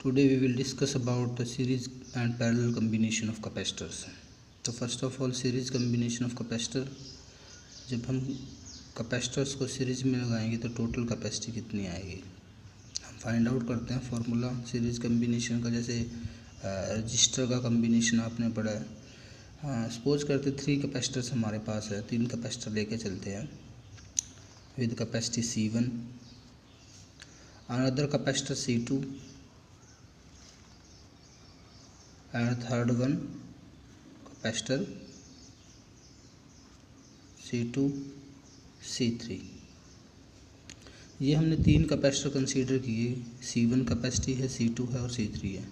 Today we will discuss about the series and parallel combination of capacitors. तो first of all series combination of capacitor, जब हम capacitors को series में लगाएंगे तो टोटल कैपेसिटी कितनी आएगी हम फाइंड आउट करते हैं फॉर्मूला सीरीज कम्बिनेशन का। जैसे रजिस्टर का कम्बिनेशन आपने पढ़ा है। सपोज करते 3 कैपेसिटर्स हमारे पास है, 3 कैपेसिटर लेके चलते हैं with capacity C1, another capacitor C2 and third one capacitor C2 C3। ये हमने 3 कैपेसिटर कंसीडर किए। C1 कैपेसिटी है, C2 है और C3 है।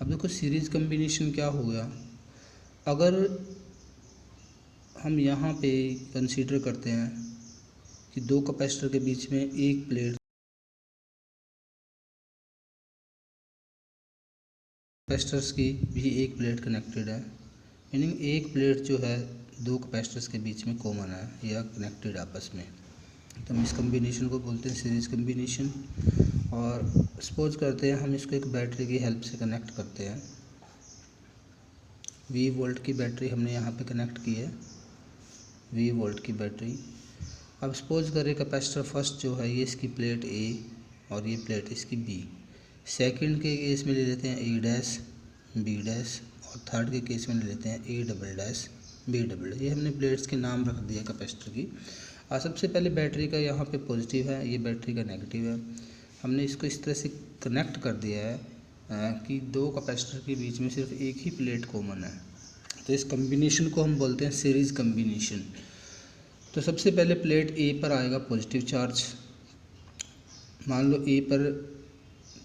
अब देखो सीरीज कम्बिनेशन क्या हो गया, अगर हम यहाँ पे कंसीडर करते हैं कि 2 कैपेसिटर के बीच में एक प्लेट कैपेसिटर्स की भी एक प्लेट कनेक्टेड है, मीनिंग एक प्लेट जो है 2 कैपेसिटर्स के बीच में कॉमन है या कनेक्टेड आपस में, तो हम इस कम्बिनेशन को बोलते हैं सीरीज कम्बिनेशन। और सपोज करते हैं हम इसको एक बैटरी की हेल्प से कनेक्ट करते हैं। 20 वोल्ट की बैटरी हमने यहाँ पे कनेक्ट की है, 20 वोल्ट की बैटरी। अब सपोज करें कैपेसिटर फर्स्ट जो है ये इसकी प्लेट A और ये प्लेट इसकी B। सेकंड के केस में ले लेते हैं A डैश B डैश और थर्ड के केस में ले लेते हैं A double dash B double. ये हमने प्लेट्स के नाम रख दिया कैपेसिटर की। और सबसे पहले बैटरी का यहाँ पे पॉजिटिव है, ये बैटरी का नेगेटिव है। हमने इसको इस तरह से कनेक्ट कर दिया है कि 2 कैपेसिटर के बीच में सिर्फ एक ही प्लेट कॉमन है, तो इस कम्बिनेशन को हम बोलते हैं सीरीज कम्बिनेशन। तो सबसे पहले प्लेट A पर आएगा पॉजिटिव चार्ज, मान लो A पर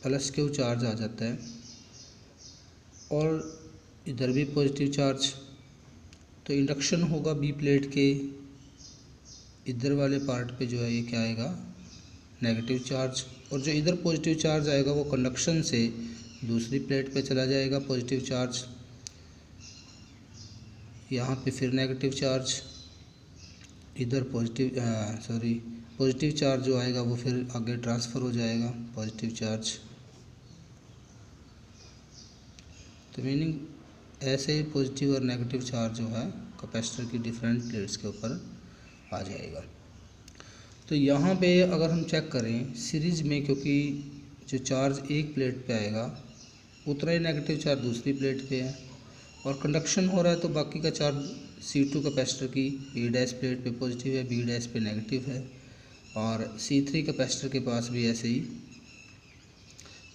प्लस Q चार्ज आ जाता है और इधर भी पॉजिटिव चार्ज, तो इंडक्शन होगा B प्लेट के इधर वाले पार्ट पे जो है ये क्या आएगा, नेगेटिव चार्ज। और जो इधर पॉजिटिव चार्ज आएगा वो कंडक्शन से दूसरी प्लेट पे चला जाएगा पॉजिटिव चार्ज, यहाँ पे फिर नेगेटिव चार्ज, इधर पॉजिटिव चार्ज जो आएगा वो फिर आगे ट्रांसफ़र हो जाएगा पॉजिटिव चार्ज। तो मीनिंग ऐसे ही पॉजिटिव और नेगेटिव चार्ज जो है कैपेसिटर की डिफरेंट प्लेट्स के ऊपर आ जाएगा। तो यहाँ पे अगर हम चेक करें सीरीज में, क्योंकि जो चार्ज एक प्लेट पे आएगा उतना ही नेगेटिव चार्ज दूसरी प्लेट पे है और कंडक्शन हो रहा है, तो बाकी का चार्ज C2 कैपेसिटर की A डैश प्लेट पे पॉजिटिव है, B डैश पे नेगेटिव है और C3 कैपेसिटर के पास भी ऐसे ही।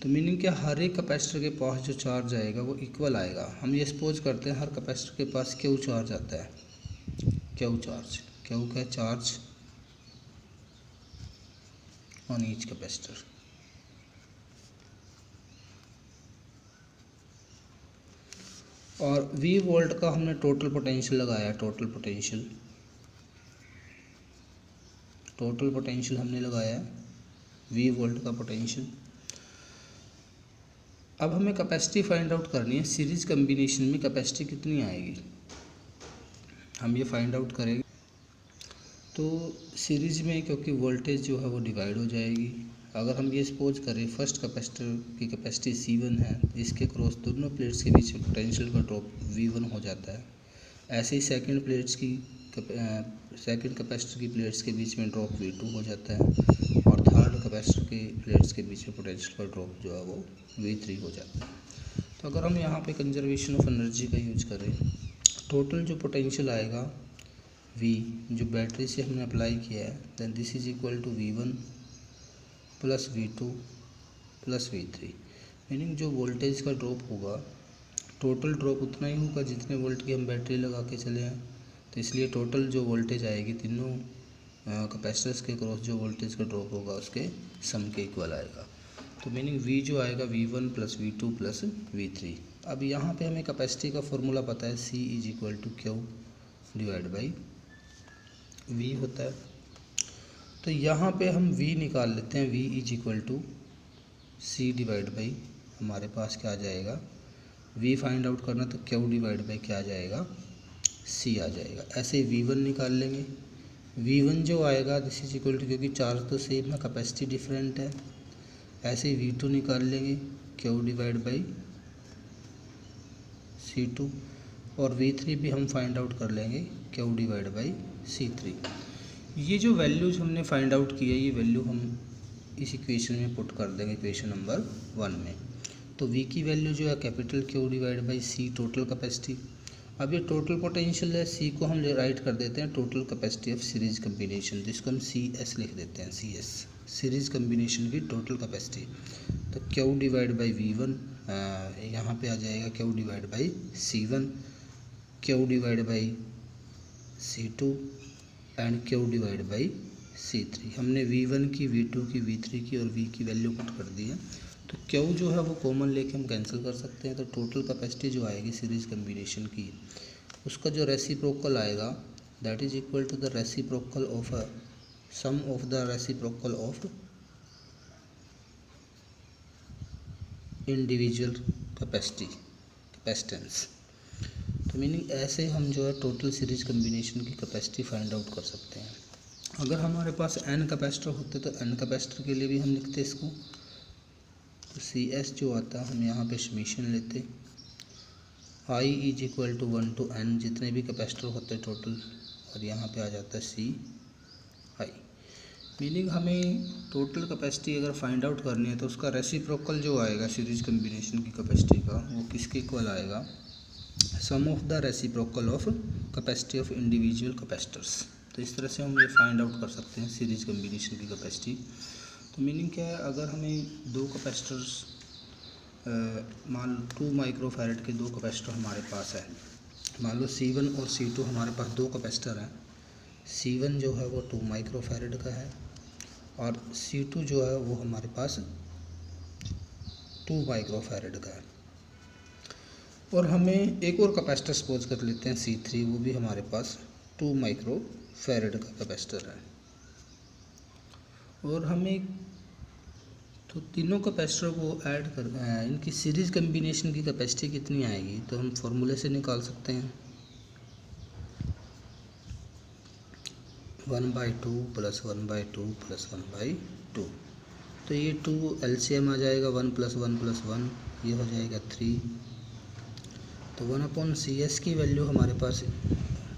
तो मीनिंग क्या, हर एक कैपेसिटर के पास जो चार्ज आएगा वो इक्वल आएगा। हम ये सपोज करते हैं हर कैपेसिटर के पास Q चार्ज आता है, Q चार्ज, Q का चार्ज ऑन ईच कैपेसिटर। और 20 वोल्ट का हमने टोटल पोटेंशियल लगाया, टोटल पोटेंशियल हमने लगाया 20 वोल्ट का पोटेंशियल। अब हमें कैपेसिटी फाइंड आउट करनी है, सीरीज कम्बिनेशन में कैपेसिटी कितनी आएगी हम ये फाइंड आउट करेंगे। तो सीरीज में क्योंकि वोल्टेज जो है वो डिवाइड हो जाएगी। अगर हम ये सपोज करें फर्स्ट कैपेसिटर की कैपेसिटी C1 है, इसके क्रॉस दोनों प्लेट्स के बीच में पोटेंशियल का ड्रॉप V1 हो जाता है। ऐसे ही सेकंड कैपेसिटर की प्लेट्स के बीच में ड्रॉप V2 हो जाता है और थर्ड कैपेसिटर की प्लेट्स के बीच में पोटेंशियल का ड्रॉप जो है वो V3 हो जाता है। तो अगर हम यहाँ पे कंजर्वेशन ऑफ एनर्जी का यूज करें, टोटल जो पोटेंशियल आएगा V जो बैटरी से हमने अप्लाई किया है, then this is equal to V1 plus V2 plus V3। Meaning जो वोल्टेज का ड्रॉप होगा टोटल ड्रॉप उतना ही होगा जितने वोल्ट की हम बैटरी लगा के चले हैं। तो इसलिए टोटल जो वोल्टेज आएगी तीनों कैपेसिटर्स के क्रॉस जो वोल्टेज का ड्रॉप होगा उसके सम के इक्वल आएगा। तो मीनिंग V जो आएगा V1 plus V2 plus V3। अब यहाँ पे हमें कैपेसिटी का फॉर्मूला पता है, C is equal to Q divide by V होता है। तो यहाँ पे हम V निकाल लेते हैं, V is equal to C divide by, हमारे पास क्या आ जाएगा, V फाइंड आउट करना तो Q डिवाइड बाई क्या आ जाएगा, C आ जाएगा। ऐसे ही V1 निकाल लेंगे, V1 जो आएगा दिस इज इक्वल टू, क्योंकि चार्ज तो सेम है कैपेसिटी डिफरेंट है, ऐसे ही V2 निकाल लेंगे, Q डिवाइड बाई C2 और V3 भी हम फाइंड आउट कर लेंगे Q डिवाइड बाई C3। ये जो वैल्यूज हमने फाइंड आउट किया ये वैल्यू हम इस इक्वेशन में पुट कर देंगे, इक्वेशन नंबर 1 में। तो V की वैल्यू जो है capital Q divide by C total capacity. अब ये टोटल पोटेंशियल है, C को हम राइट कर देते हैं total capacity of series combination, जिसको हम CS लिख देते हैं, CS सीरीज कम्बिनेशन की टोटल कैपेसिटी। तो Q डिवाइड बाई V1 यहाँ पे आ जाएगा Q divide by C1, Q divide by C2 and Q divide by C3। हमने V1 की, V2 की, V3 की और V की वैल्यू पुट कर दी है। तो Q जो है वो कॉमन लेके हम कैंसिल कर सकते हैं। तो टोटल कैपेसिटी जो आएगी सीरीज कम्बिनेशन की, उसका जो रेसिप्रोकल आएगा that is equal to the reciprocal of a sum of the reciprocal of individual capacitance. तो मीनिंग ऐसे हम जो है टोटल सीरीज कम्बिनेशन की कैपेसिटी फाइंड आउट कर सकते हैं। अगर हमारे पास n कैपेसिटर होते तो n कैपेसिटर के लिए भी हम लिखते इसको। तो CS जो आता है हम यहाँ पे समीशन लेते, I is equal to 1 to n, जितने भी कैपेसिटर होते टोटल, और यहाँ पे आ जाता है CI। मीनिंग हमें टोटल कैपेसिटी अगर फाइंड आउट करनी है तो उसका रेसिप्रोकल जो आएगा सीरीज कम्बिनेशन की कैपेसिटी का, वो किसके इक्वल आएगा, sum of the reciprocal of capacity of individual capacitors. तो इस तरह से हम ये फाइंड आउट कर सकते हैं सीरीज कम्बिनेशन की कैपेसिटी। तो मीनिंग क्या है, अगर हमें दो कैपेसिटर्स मान लो 2 माइक्रोफैरड के दो कैपेसिटर हमारे पास है, मान लो C1 और C2 हमारे पास दो कैपेसिटर हैं। C1 जो है वो 2 माइक्रोफैरड का है और C2 जो है वो हमारे पास 2 माइक्रोफैरड का है। और हमें एक और कैपेसिटर सपोज कर लेते हैं C3, वो भी हमारे पास 2 माइक्रोफैरड का कैपेसिटर है। और हमें तो तीनों कैपेसिटर को ऐड कर इनकी सीरीज कम्बिनेशन की कैपेसिटी कितनी आएगी, तो हम फॉर्मूले से निकाल सकते हैं 1/2 + 1/2 + 1/2। तो ये 2 LCM आ जाएगा, 1 + 1 + 1 ये हो जाएगा 3। तो 1/CS की वैल्यू हमारे पास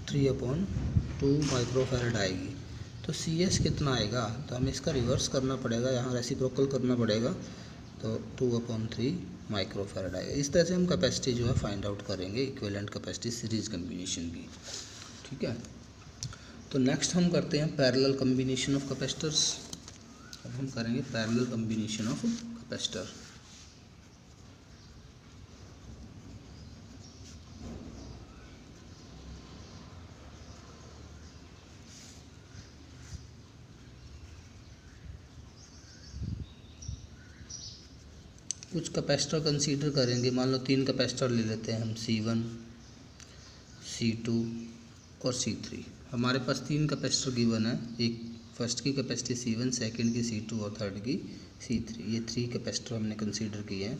3/2 माइक्रोफैरड आएगी। तो CS कितना आएगा, तो हमें इसका रिवर्स करना पड़ेगा, यहाँ रेसिप्रोकल करना पड़ेगा। तो 2/3 माइक्रोफैरड आएगा। इस तरह से हम कैपेसिटी जो है फाइंड आउट करेंगे, इक्विवेलेंट कैपेसिटी सीरीज कम्बिनेशन की। ठीक है, तो नेक्स्ट हम करते हैं पैरेलल कम्बिनेशन ऑफ कैपेसिटर्स। अब हम करेंगे पैरेलल कम्बिनेशन ऑफ कैपेसिटर। कुछ कैपेसिटर कंसीडर करेंगे, मान लो 3 कैपेसिटर ले लेते हैं हम, C1, C2 और C3। हमारे पास 3 कैपेसिटर गिवन है, एक फर्स्ट की कैपेसिटी C1, सेकंड की C2 और थर्ड की C3। ये 3 कैपेसिटर हमने कंसीडर किए हैं।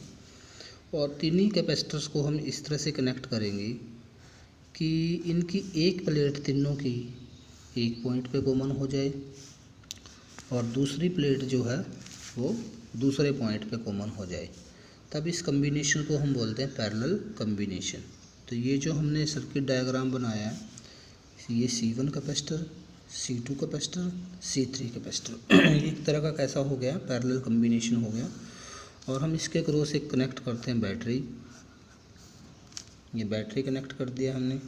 और तीनों कैपेसिटर्स को हम इस तरह से कनेक्ट करेंगे कि इनकी एक प्लेट तीनों की एक पॉइंट पे कॉमन हो जाए और दूसरी प्लेट जो है वो दूसरे पॉइंट पे कॉमन हो जाए, तब इस कम्बिनेशन को हम बोलते हैं पैरेलल कम्बिनेशन। तो ये जो हमने सर्किट डायग्राम बनाया है, ये C1 capacitor, C2 capacitor, C3 capacitor एक तरह का कैसा हो गया, पैरेलल कम्बिनेशन हो गया। और हम इसके क्रॉस एक कनेक्ट करते हैं बैटरी, ये बैटरी कनेक्ट कर दिया हमने।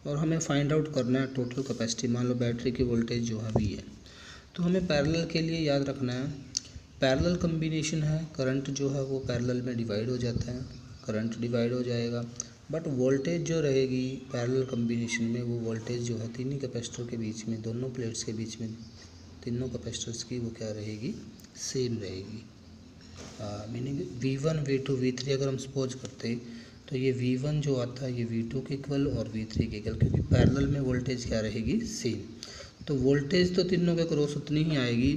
और हमें फाइंड आउट करना है टोटल कैपेसिटी, मान लो बैटरी की वोल्टेज जो है V है। तो हमें पैरेलल के लिए याद रखना है, पैरेलल कम्बिनेशन है, करंट जो है वो पैरेलल में डिवाइड हो जाता है, करंट डिवाइड हो जाएगा, बट वोल्टेज जो रहेगी पैरेलल कम्बिनेशन में, वो वोल्टेज जो है तीनों कैपेसिटर के बीच में, दोनों प्लेट्स के बीच में, तीनों कैपेसिटर्स की वो क्या रहेगी, सेम रहेगी। मीनिंग V1, V2, V3 अगर हम सपोज करते तो ये V1 जो आता है ये V2 के इक्वल और V3 के इक्वल, क्योंकि पैरेलल में वोल्टेज क्या रहेगी, सेम। तो वोल्टेज तो तीनों के क्रॉस उतनी ही आएगी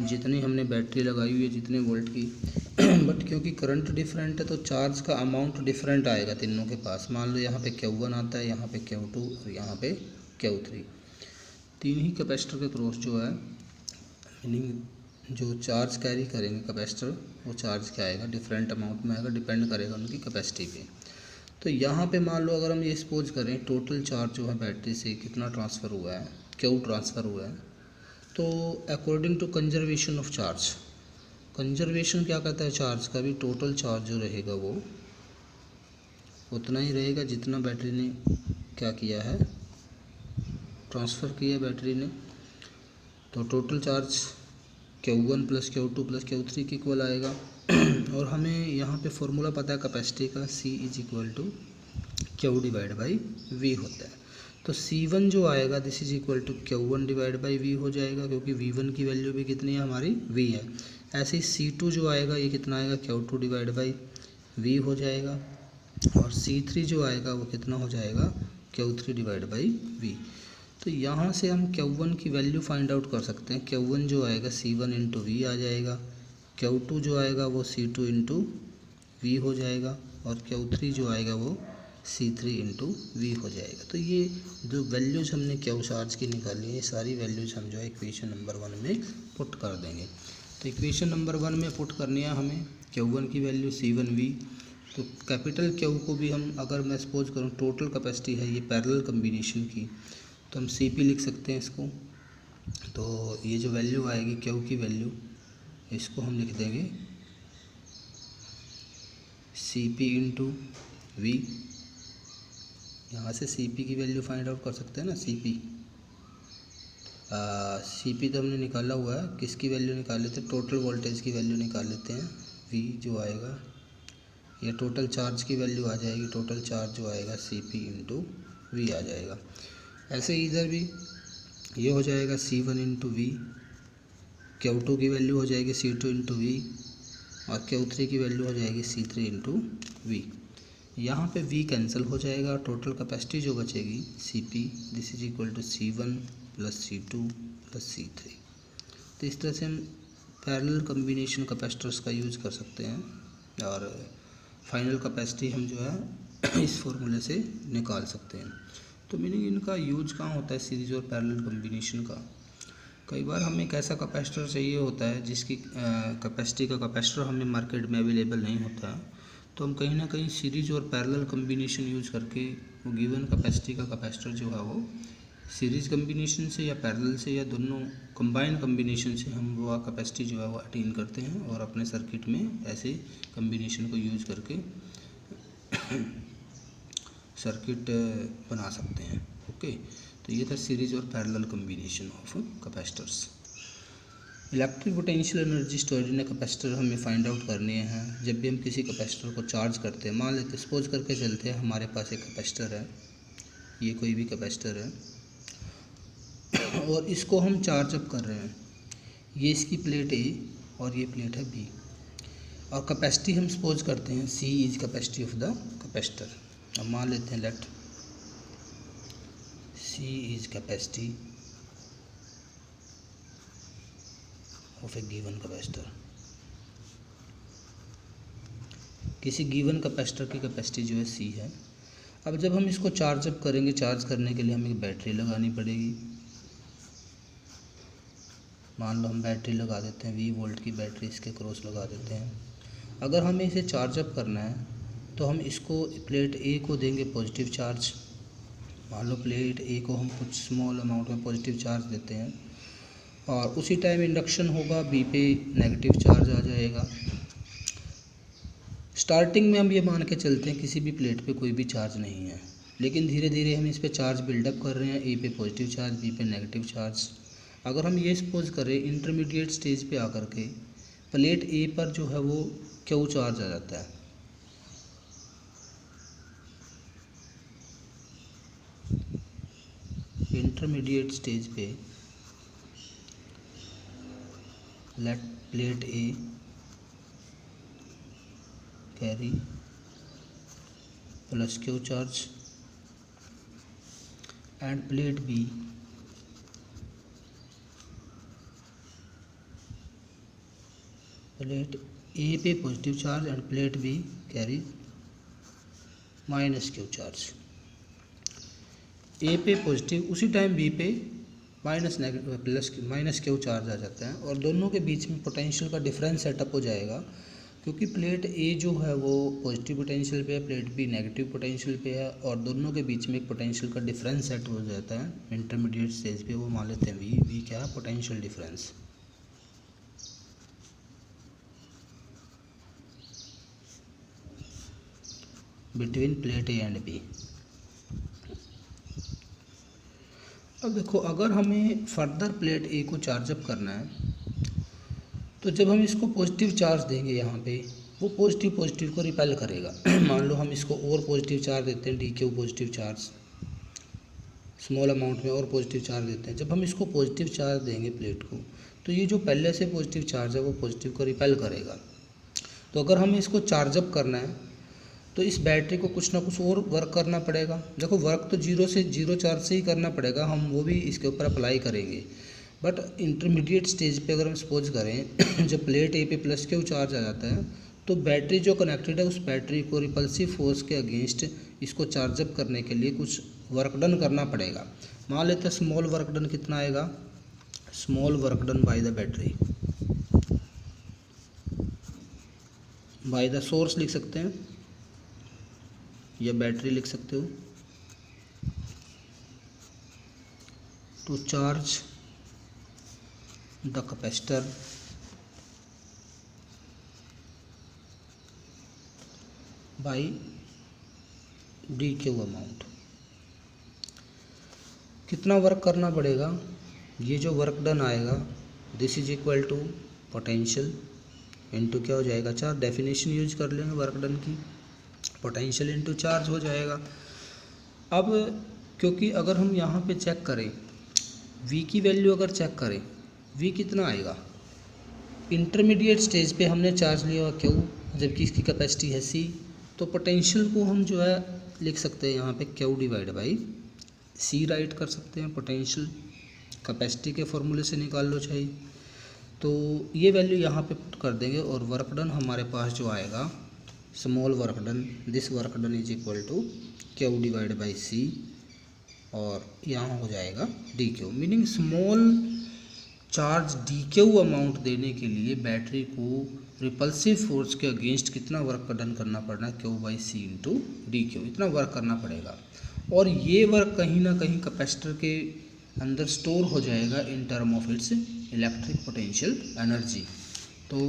जितनी हमने बैटरी लगाई हुई है, जितने वोल्ट की बट क्योंकि करंट डिफरेंट है तो चार्ज का अमाउंट डिफरेंट आएगा तीनों के पास। मान लो यहाँ पे Q1 आता है, यहाँ पे Q2 और यहाँ पे Q3। तीन ही कैपेसिटर के क्रॉस जो है मीनिंग जो चार्ज कैरी करेंगे कैपेसिटर, वो चार्ज क्या आएगा, डिफरेंट अमाउंट में आएगा, डिपेंड करेगा उनकी कैपेसिटी पे। तो यहाँ पे मान लो अगर हम ये सपोज करें टोटल चार्ज जो है बैटरी से कितना ट्रांसफ़र हुआ है, क्यों ट्रांसफ़र हुआ है, तो according to conservation of charge, conservation क्या कहता है चार्ज का भी, टोटल चार्ज जो रहेगा वो उतना ही रहेगा जितना बैटरी ने क्या किया है, ट्रांसफ़र किया बैटरी ने। तो total charge Q1 plus Q2 plus Q3 के इक्वल आएगा। और हमें यहाँ पे फॉर्मूला पता है कैपेसिटी का, C is equal to Q divide by V होता है। तो C1 जो आएगा this is equal to Q1 divide by V हो जाएगा, क्योंकि V1 की वैल्यू भी कितनी है हमारी, V है। ऐसे ही C2 जो आएगा ये कितना आएगा, Q2 डिवाइड बाई V हो जाएगा। और C3 जो आएगा वो कितना हो जाएगा, Q3 डिवाइड बाई V। तो यहाँ से हम Q1 की वैल्यू फाइंड आउट कर सकते हैं। Q1 जो आएगा C1 इंटू V आ जाएगा, Q2 जो आएगा वो C2 इंटू V हो जाएगा, और Q3 जो आएगा वो C3 इंटू V हो जाएगा। तो ये जो वैल्यूज़ हमने Q चार्ज की निकाली है, ये सारी वैल्यूज़ हम जो है इक्वेशन नंबर 1 में पुट कर देंगे। तो इक्वेशन नंबर 1 में पुट करनी है हमें Q1 की वैल्यू C1V। तो कैपिटल Q को भी हम, अगर मैं सपोज करूँ टोटल कैपेसिटी है ये पैरेलल कम्बिनेशन की, तो हम CP लिख सकते हैं इसको। तो ये जो वैल्यू आएगी Q की वैल्यू, इसको हम लिख देंगे CP इंटू V। यहाँ से CP की वैल्यू फाइंड आउट कर सकते हैं ना, CP तो हमने निकाला हुआ है, किसकी वैल्यू निकाल लेते हैं, टोटल वोल्टेज की वैल्यू निकाल लेते हैं। V जो आएगा ये टोटल चार्ज की वैल्यू आ जाएगी, टोटल चार्ज जो आएगा CP इंटू V आ जाएगा। ऐसे इधर भी ये हो जाएगा C1 इंटू V, Q2 की वैल्यू हो जाएगी C2 इंटू V, और Q3 की वैल्यू हो जाएगी C3 इंटू V। यहाँ पे V कैंसिल हो जाएगा, टोटल कैपेसिटी जो बचेगी CP this is equal to C1 plus C2 plus C3। तो इस तरह से हम पैरेलल कम्बिनेशन कैपेसिटर्स का यूज़ कर सकते हैं, और फाइनल कैपेसिटी हम जो है इस फॉर्मूले से निकाल सकते हैं। तो मीनिंग इनका यूज कहाँ होता है, सीरीज और पैरेलल कम्बिनेशन का। कई बार हमें एक ऐसा कैपेसिटर चाहिए होता है जिसकी कैपेसिटी का कैपेसिटर हमें मार्केट में अवेलेबल नहीं होता, तो हम कहीं ना कहीं सीरीज और पैरेलल कम्बिनेशन यूज करके वो गिवन कैपेसिटी का कैपेसिटर जो है वो सीरीज कम्बिनेशन से या पैरेलल से या दोनों कंबाइन कम्बिनेशन से हम वो कैपेसिटी जो है वो अटेन करते हैं, और अपने सर्किट में ऐसे कम्बिनेशन को यूज करके सर्किट बना सकते हैं। ओके, तो ये था सीरीज और parallel combination of capacitors. Electric potential energy stored in capacitor हमें फाइंड आउट करने हैं। जब भी हम किसी कैपेसिटर को चार्ज करते हैं, मान लेते सपोज करके चलते हैं हमारे पास एक कैपेसिटर है, ये कोई भी कैपेसिटर है, और इसको हम चार्ज अप कर रहे हैं। ये इसकी प्लेट A और ये प्लेट है B, और कैपेसिटी हम सपोज करते हैं C is capacity of the capacitor. अब मान लेते हैं let C is capacity of a given capacitor. किसी गिवन कैपेसिटर की कैपेसिटी जो है C है। अब जब हम इसको चार्ज अप करेंगे, चार्ज करने के लिए हमें एक बैटरी लगानी पड़ेगी। मान लो हम बैटरी लगा देते हैं, 20 वोल्ट की बैटरी इसके क्रॉस लगा देते हैं। अगर हमें इसे चार्ज अप करना है तो हम इसको प्लेट A को देंगे पॉजिटिव चार्ज। मान लो प्लेट A को हम कुछ स्मॉल अमाउंट में पॉजिटिव चार्ज देते हैं, और उसी टाइम इंडक्शन होगा, B पे नेगेटिव चार्ज आ जाएगा। स्टार्टिंग में हम ये मान के चलते हैं किसी भी प्लेट पे कोई भी चार्ज नहीं है, लेकिन धीरे धीरे हम इस पे चार्ज बिल्डअप कर रहे हैं। A पे पॉजिटिव चार्ज, B पे नेगेटिव चार्ज। अगर हम ये सपोज करें इंटरमीडिएट स्टेज पे आकर के प्लेट A पर जो है वो Q चार्ज आ जाता है, इंटरमीडिएट स्टेज पे let plate A carry plus Q charge and plate B plate A पे positive charge and plate B carry minus Q charge. A पे पॉजिटिव, उसी टाइम B पे माइनस क्यू चार्ज आ जाता है और दोनों के बीच में पोटेंशियल का डिफरेंस सेटअप हो जाएगा, क्योंकि प्लेट ए जो है वो पॉजिटिव पोटेंशियल पे है, प्लेट बी नेगेटिव पोटेंशियल पे है और दोनों के बीच में एक पोटेंशियल का डिफरेंस सेट हो जाता है इंटरमीडिएट स्टेज पे, वो मान लेते हैं वी क्या है, potential difference. Between plate A and B. अब देखो, अगर हमें फर्दर प्लेट ए को चार्जअप करना है तो जब हम इसको पॉजिटिव चार्ज देंगे यहाँ पे, वो पॉजिटिव को रिपेल करेगा। मान लो हम इसको और पॉजिटिव चार्ज देते हैं, D Q positive charge, small amount में और पॉजिटिव चार्ज देते हैं। जब हम इसको पॉजिटिव चार्ज देंगे प्लेट को, तो ये जो पहले से पॉजिटिव चार्ज है वो पॉजिटिव को रिपेल करेगा। तो अगर हमें इसको चार्जअप करना है तो इस बैटरी को कुछ ना कुछ और वर्क करना पड़ेगा। देखो, वर्क तो जीरो चार्ज से ही करना पड़ेगा, हम वो भी इसके ऊपर अप्लाई करेंगे। बट इंटरमीडिएट स्टेज पे अगर हम सपोज करें जब प्लेट ए पे प्लस क्यू चार्ज आ जाता है, तो बैटरी जो कनेक्टेड है उस बैटरी को रिपल्सिव फोर्स के अगेंस्ट इसको चार्जअप करने के लिए कुछ वर्क डन करना पड़ेगा। मान लेते हैं स्मॉल वर्क डन कितना आएगा, small work done by the battery, by the source लिख सकते हैं या बैटरी लिख सकते हो, to charge the capacitor by D Q amount. कितना वर्क करना पड़ेगा, ये जो वर्क डन आएगा this is equal to potential into क्या हो जाएगा, चार्ज। डेफिनेशन यूज कर लेंगे वर्क डन की, पोटेंशियल इनटू चार्ज हो जाएगा। अब क्योंकि अगर हम यहाँ पे चेक करें V की वैल्यू, अगर चेक करें V कितना आएगा, इंटरमीडिएट स्टेज पे हमने चार्ज लिया हुआ Q, जबकि इसकी कैपेसिटी है C, तो पोटेंशियल को हम जो है लिख सकते हैं यहाँ पे Q divide by C right कर सकते हैं। पोटेंशियल कैपेसिटी के फॉर्मूले से निकाल लो चाहिए, तो ये वैल्यू यहाँ पे पुट कर देंगे और वर्क डन हमारे पास जो आएगा, small work done, this work done is equal to Q divide by C और यहाँ हो जाएगा D Q. Meaning small charge D Q amount देने के लिए बैटरी को रिपल्सिव फोर्स के अगेंस्ट कितना वर्क डन करना पड़ना है, Q by C into D Q, इतना वर्क करना पड़ेगा। और ये वर्क कहीं ना कहीं कैपेसिटर के अंदर स्टोर हो जाएगा in term of its electric potential energy. तो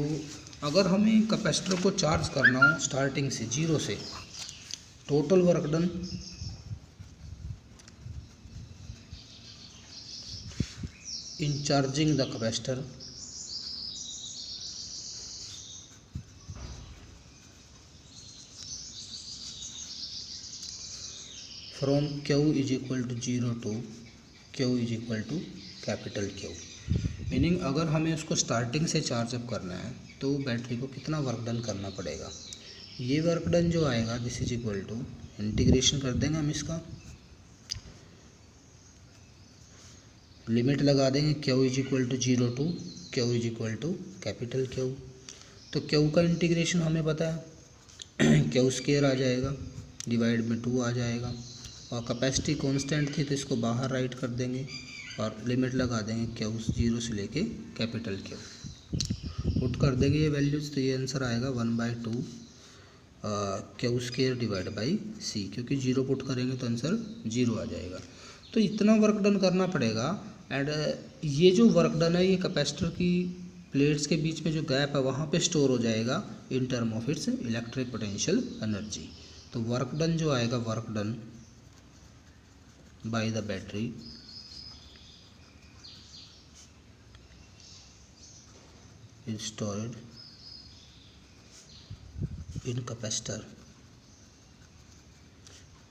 अगर हमें कैपेसिटर को चार्ज करना हो स्टार्टिंग से जीरो से, total work done in charging the capacitor from Q is equal to 0 to Q is equal to capital Q। Meaning अगर हमें उसको स्टार्टिंग से चार्जअप करना है तो बैटरी को कितना वर्क डन करना पड़ेगा, ये वर्क डन जो आएगा this is equal to, integration कर देंगे हम इसका, लिमिट लगा देंगे Q is equal to 0 to Q is equal to capital Q। तो Q का इंटीग्रेशन हमें पता है Q स्क्वायर आ जाएगा डिवाइड में 2 आ जाएगा, और कैपेसिटी कांस्टेंट थी तो इसको बाहर राइट कर देंगे और लिमिट लगा देंगे Q 0 से लेके कैपिटल Q, पुट कर देंगे ये वैल्यूज़, तो ये आंसर आएगा 1/2 Q square divide by C, क्योंकि 0 पुट करेंगे तो आंसर 0 आ जाएगा। तो इतना वर्क डन करना पड़ेगा। एंड ये जो वर्क डन है ये कैपेसिटर की प्लेट्स के बीच में जो गैप है वहाँ पे स्टोर हो जाएगा in term of its electric potential energy. तो वर्क डन जो आएगा, work done by the battery is stored in capacitor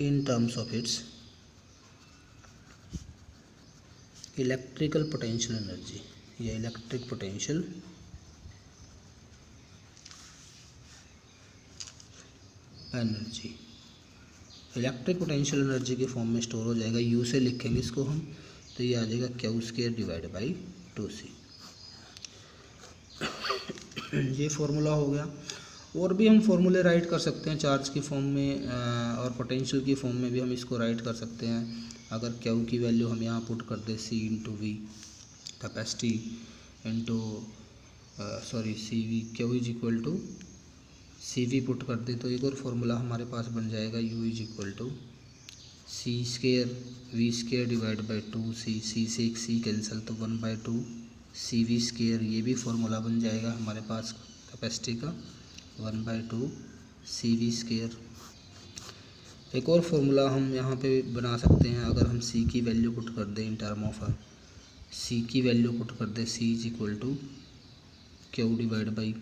in terms of its electrical potential energy या electric potential energy. Electric potential energy के form में store हो जाएगा, you से लिखेंगे इसको हम, तो ये आ जाएगा Q square divide by 2C। ये फॉर्मूला हो गया। और भी हम फॉर्मूले राइट कर सकते हैं चार्ज की फॉर्म में और पोटेंशियल की फॉर्म में भी हम इसको राइट कर सकते हैं। अगर क्यू की वैल्यू हम यहाँ पुट कर दें C into V capacity into C V Q is equal to C V put कर दें तो एक और फार्मूला हमारे पास बन जाएगा U is equal to C square V square divide by two C से एक सी कैंसिल तो 1/2 सी वी स्केयर, ये भी फार्मूला बन जाएगा हमारे पास कैपेसिटी का 1/2 सी वी स्केयर। एक और फार्मूला हम यहाँ पे बना सकते हैं, अगर हम सी की वैल्यू पुट कर दें इन टर्म ऑफ सी की वैल्यू पुट कर दें C is equal to Q divide by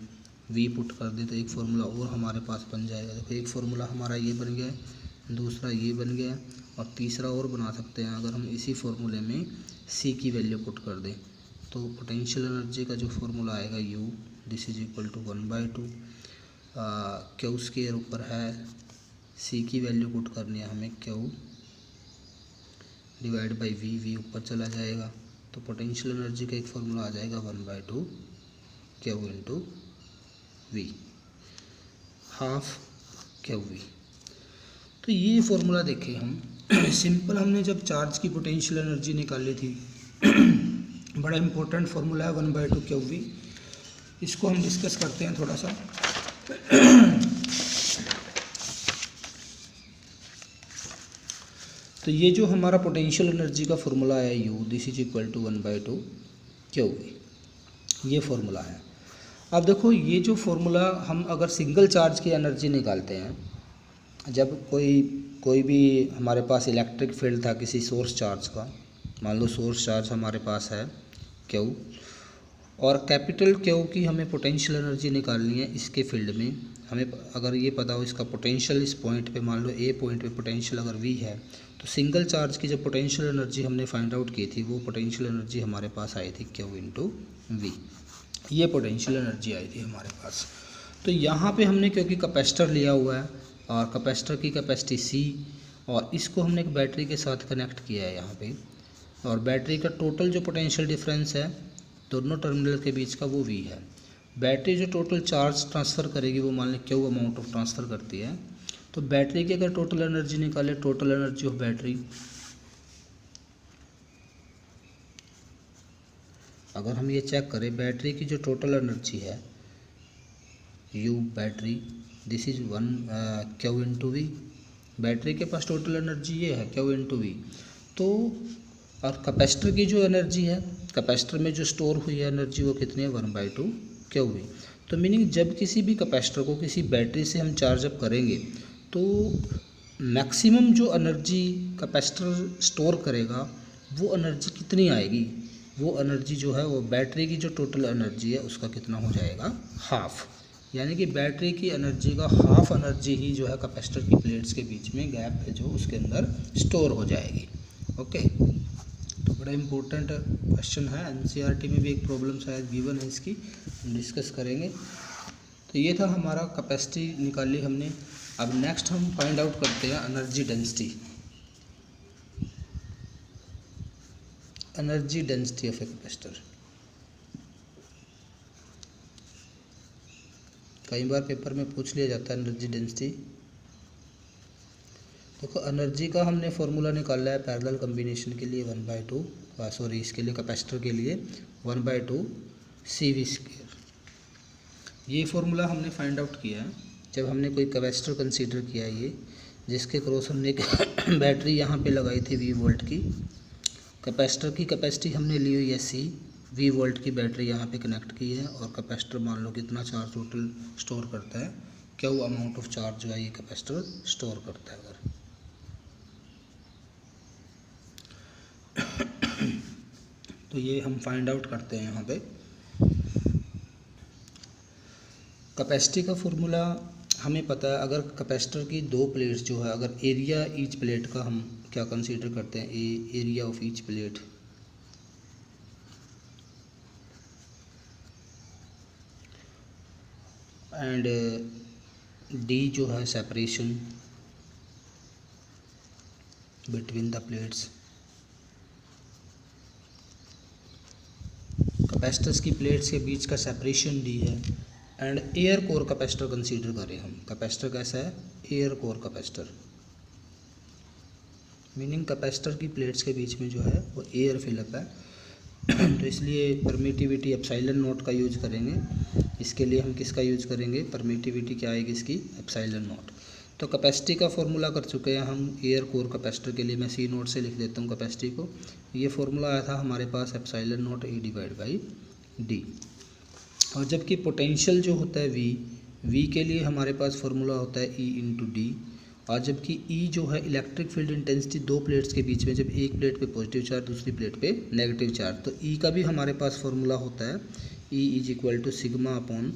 V put कर दे तो एक फार्मूला और हमारे पास बन जाएगा। देखो एक फार्मूला हमारा ये बन गया, दूसरा ये बन गया और तीसरा और बना सकते हैं। अगर हम इसी फार्मूले में सी की वैल्यू पुट कर दें तो पोटेंशियल एनर्जी का जो फार्मूला आएगा U this is equal to 1/2 Q square ऊपर है, सी की वैल्यू पुट करनी है हमें क्यू डिवाइड बाई वी ऊपर चला जाएगा तो पोटेंशियल एनर्जी का एक फार्मूला आ जाएगा 1/2 Q into V half Q V. तो ये फॉर्मूला देखें हम सिंपल हमने जब चार्ज की पोटेंशियल एनर्जी निकाली थी बड़ा इंपॉर्टेंट फार्मूला है 1/2 क्यू वी। इसको हम डिस्कस करते हैं थोड़ा सा। तो ये जो हमारा पोटेंशियल एनर्जी का फार्मूला है U this is equal to 1/2 Q V, ये फार्मूला है। अब देखो ये जो फार्मूला हम अगर सिंगल चार्ज की एनर्जी निकालते हैं, जब कोई भी हमारे पास इलेक्ट्रिक फील्ड था किसी सोर्स चार्ज का, मान लो सोर्स चार्ज हमारे पास है क्यू और कैपिटल क्यू की हमें पोटेंशियल एनर्जी निकालनी है इसके फील्ड में। हमें अगर ये पता हो इसका पोटेंशियल इस पॉइंट पे, मान लो ए पॉइंट पे पोटेंशियल अगर वी है तो सिंगल चार्ज की जब पोटेंशियल एनर्जी हमने फाइंड आउट की थी वो पोटेंशियल एनर्जी हमारे पास आई थी क्यू इंटू वी, ये पोटेंशियल एनर्जी आई थी हमारे पास। तो यहाँ पे हमने क्योंकि कैपेसिटर लिया हुआ है और कैपेसिटर की कैपेसिटी सी और इसको हमने एक बैटरी के साथ कनेक्ट किया है यहाँ पे, और बैटरी का टोटल जो पोटेंशियल डिफरेंस है दोनों टर्मिनल के बीच का वो वी है। बैटरी जो टोटल चार्ज ट्रांसफ़र करेगी वो मान लें क्यू अमाउंट ऑफ ट्रांसफ़र करती है। तो बैटरी की अगर टोटल एनर्जी निकाले, टोटल एनर्जी ऑफ बैटरी, अगर हम ये चेक करें बैटरी की जो टोटल एनर्जी है U battery this is 1 Q into V, battery के पास टोटल एनर्जी ये है क्यू इंटू वी। तो और कैपेसिटर की जो एनर्जी है, कैपेसिटर में जो स्टोर हुई है एनर्जी वो कितनी है 1/2 क्यू वी। तो मीनिंग जब किसी भी कैपेसिटर को किसी बैटरी से हम चार्जअप करेंगे तो मैक्सिमम जो एनर्जी कैपेसिटर स्टोर करेगा वो एनर्जी कितनी आएगी, वो एनर्जी जो है वो बैटरी की जो टोटल एनर्जी है उसका कितना हो जाएगा हाफ, यानी कि बैटरी की एनर्जी का हाफ एनर्जी ही जो है कैपेसिटर की प्लेट्स के बीच में गैप है जो उसके अंदर स्टोर हो जाएगी। ओके, तो बड़ा इम्पोर्टेंट क्वेश्चन है, एनसीईआरटी में भी एक प्रॉब्लम शायद गिवन है इसकी, हम डिस्कस करेंगे। तो ये था हमारा कैपेसिटी निकाली हमने। अब नेक्स्ट हम फाइंड आउट करते हैं energy density, energy density of a capacitor. कई बार पेपर में पूछ लिया जाता है एनर्जी डेंसिटी। देखो एनर्जी का हमने फॉर्मूला निकाला है पैरेलल कम्बिनेशन के लिए 1/2 इसके लिए कैपेसिटर के लिए 1/2 सी वी स्क्वायर। ये फार्मूला हमने फाइंड आउट किया है जब हमने कोई कैपेसिटर कंसीडर किया है ये, जिसके क्रॉस हमने बैटरी यहाँ पे लगाई थी 20 वोल्ट की। कैपेसिटर की कैपेसिटी हमने ली हुई है सी, 20 वोल्ट की बैटरी यहाँ पे कनेक्ट की है और कैपेसिटर मान लो कितना चार्ज टोटल स्टोर करता है, क्या वो अमाउंट ऑफ चार्ज जो है ये कैपेसिटर स्टोर करता है। अगर तो ये हम फाइंड आउट करते हैं यहाँ पे। कैपेसिटी का फॉर्मूला हमें पता है, अगर कैपेसिटर की दो प्लेट्स जो है, अगर एरिया ईच प्लेट का हम क्या कंसीडर करते हैं, area of each plate, and D जो है separation between the plates. Capacitors की प्लेट्स के बीच का सेपरेशन डी है and air core capacitor consider करें हम। कैपेसिटर कैसा है? Air core capacitor, meaning capacitor की प्लेट्स के बीच में जो है वो एयर फिलअप है, तो इसलिए परमिटिविटी एप्सिलॉन नॉट का यूज करेंगे। इसके लिए हम किसका यूज करेंगे? परमिटिविटी क्या आएगी इसकी? Epsilon not. तो कैपेसिटी का फॉर्मूला कर चुके हैं हम एयर कोर कैपेसिटर के लिए। मैं सी नोट से लिख देता हूँ कैपेसिटी को। ये फॉर्मूला आया था हमारे पास epsilon nought A divide by D. और जबकि पोटेंशियल जो होता है वी के लिए हमारे पास फॉर्मूला होता है ई इंटू डी। और जबकि ई जो है इलेक्ट्रिक फील्ड इंटेंसिटी दो प्लेट्स के बीच में, जब एक प्लेट पे पॉजिटिव चार्ज दूसरी प्लेट पे नेगेटिव चार्ज, तो ई का भी हमारे पास फॉर्मूला होता है E is equal to sigma upon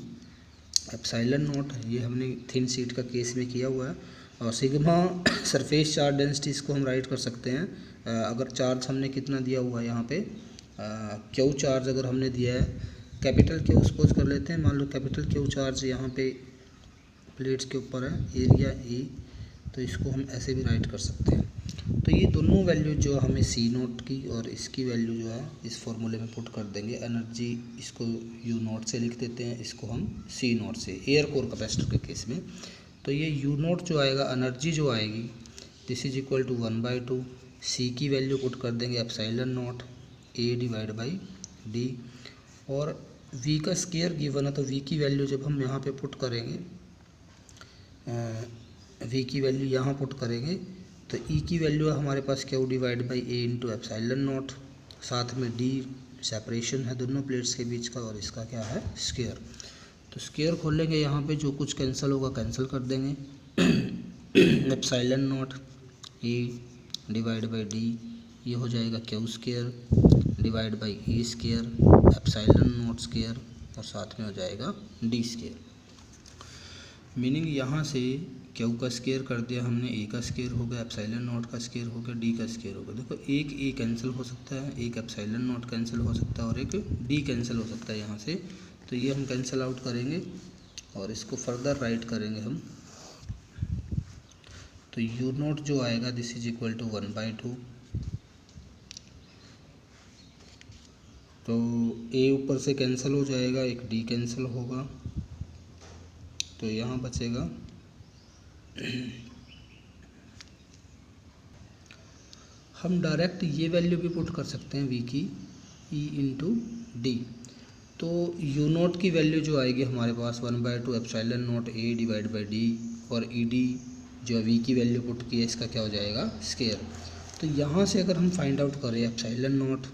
epsilon naught. ये हमने थिन शीट का केस में किया हुआ है। और सिग्मा सरफेस चार्ज डेंसिटी, इसको हम राइट कर सकते हैं। अगर चार्ज हमने कितना दिया हुआ है यहाँ पे, क्यू चार्ज अगर हमने दिया है, कैपिटल क्यू सपोज कर लेते हैं, मान लो कैपिटल क्यू चार्ज यहाँ पे प्लेट्स के ऊपर है, एरिया ए, तो इसको हम ऐसे भी राइट कर सकते हैं। तो ये दोनों वैल्यू जो हमें सी नोट की और इसकी वैल्यू जो है इस फॉर्मूले में पुट कर देंगे। एनर्जी इसको यू नोट से लिख देते हैं, इसको हम सी नोट से, एयर कोर कैपेसिटर के केस में। तो ये यू नोट जो आएगा, एनर्जी जो आएगी, दिस इज इक्वल टू 1/2 सी की वैल्यू पुट कर देंगे epsilon nought A divide by D. और वी का स्केयर गिवन है, तो वी की वैल्यू जब हम यहाँ पे पुट करेंगे, वी की वैल्यू यहाँ पुट करेंगे, तो ई की वैल्यू है हमारे पास Q divide by A into epsilon nought, साथ में डी सेपरेशन है दोनों प्लेट्स के बीच का, और इसका क्या है? स्केयर। तो स्केयर खोलेंगे यहाँ पे, जो कुछ कैंसिल होगा कैंसिल कर देंगे। Epsilon nought A divide by D, ये हो जाएगा Q square divide by A square epsilon not square, और साथ में हो जाएगा डी स्केयर। मीनिंग यहाँ से क्यू का स्केयर कर दिया हमने, ए का स्केयर हो गया, एप्सिलॉन नॉट का स्केयर हो गया, डी का स्केयर हो गया। देखो एक ए कैंसिल हो सकता है, एक एप्सिलॉन नॉट कैंसिल हो सकता है, और एक डी कैंसिल हो सकता है यहाँ से। तो ये हम कैंसिल आउट करेंगे और इसको फर्दर राइट करेंगे हम। तो यू नोट जो आएगा दिस इज इक्वल टू 1/2। तो ए ऊपर से कैंसिल हो जाएगा, एक डी कैंसिल होगा, तो यहाँ बचेगा हम डायरेक्ट ये वैल्यू भी पुट कर सकते हैं वी की, ई इंटू डी। तो यू नोट की वैल्यू जो आएगी हमारे पास 1/2 epsilon nought A divide by D, और ई डी जो वी की वैल्यू पुट की है, इसका क्या हो जाएगा? स्केयर। तो यहाँ से अगर हम फाइंड आउट करें एप्सिलॉन नॉट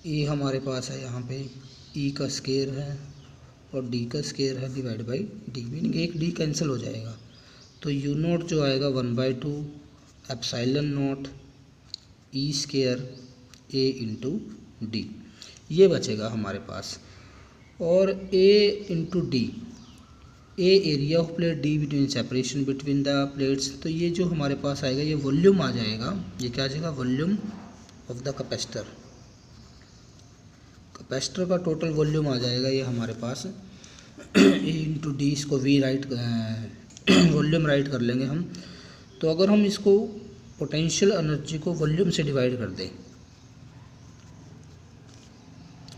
ए हमारे पास है यहाँ पे, ई का स्केयर है और डी का स्केयर है डिवाइड बाई डी, मीनिंग एक डी कैंसिल हो जाएगा। तो यू नोट जो आएगा 1/2 epsilon nought E square A into D, ये बचेगा हमारे पास। और A into D, A area of plate, D between separation between the plates. तो ये जो हमारे पास आएगा ये वॉल्यूम आ जाएगा, ये क्या आ जाएगा? Volume of the capacitor. Capacitor का टोटल वॉल्यूम आ जाएगा ये हमारे पास ए इंटू डी, इसको वी राइट वॉल्यूम राइट कर लेंगे हम। तो अगर हम इसको पोटेंशियल एनर्जी को वॉल्यूम से डिवाइड कर दें,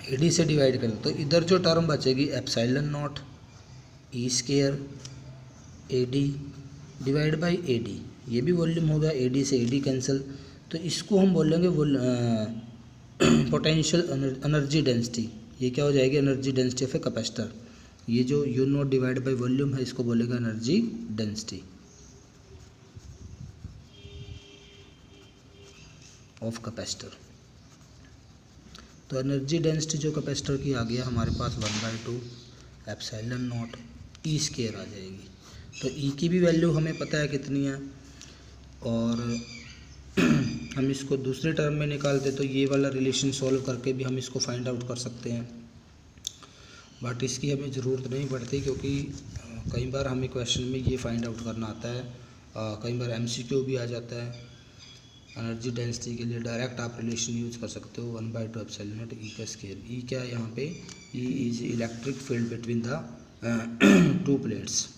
एडी से डिवाइड कर दें, तो इधर जो टर्म बचेगी epsilon nought E square A D divide by A D, ये भी वॉल्यूम होगा, ए डी से ए डी कैंसिल, तो इसको हम बोलेंगे पोटेंशियल एनर्जी डेंसिटी। ये क्या हो जाएगी? Energy density of a capacitor. ये जो you not divide by volume है, इसको बोलेगा एनर्जी डेंसिटी ऑफ कैपेसिटर। तो एनर्जी डेंसिटी जो कैपेसिटर की आ गया हमारे पास 1/2 एप्सिलॉन नॉट ई स्केयर आ जाएगी। तो ई की भी वैल्यू हमें पता है कितनी है, और हम इसको दूसरे टर्म में निकालते तो ये वाला रिलेशन सॉल्व करके भी हम इसको फाइंड आउट कर सकते हैं, बट इसकी हमें ज़रूरत नहीं पड़ती, क्योंकि कई बार हमें क्वेश्चन में ये फाइंड आउट करना आता है, कई बार एमसीक्यू भी आ जाता है। एनर्जी डेंसिटी के लिए डायरेक्ट आप रिलेशन यूज कर सकते हो 1/2 एप्सिलॉन नॉट ई का स्केयर। ई क्या है यहाँ पे? E is electric field between the two plates,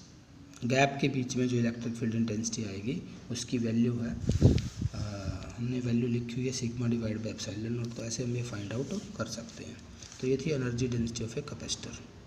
gap के बीच में जो इलेक्ट्रिक फील्ड इंटेंसिटी आएगी उसकी वैल्यू है, हमने वैल्यू लिखी हुई है sigma divide by epsilon not. तो ऐसे हम ये फाइंड आउट कर सकते हैं। तो ये थी energy density of a capacitor.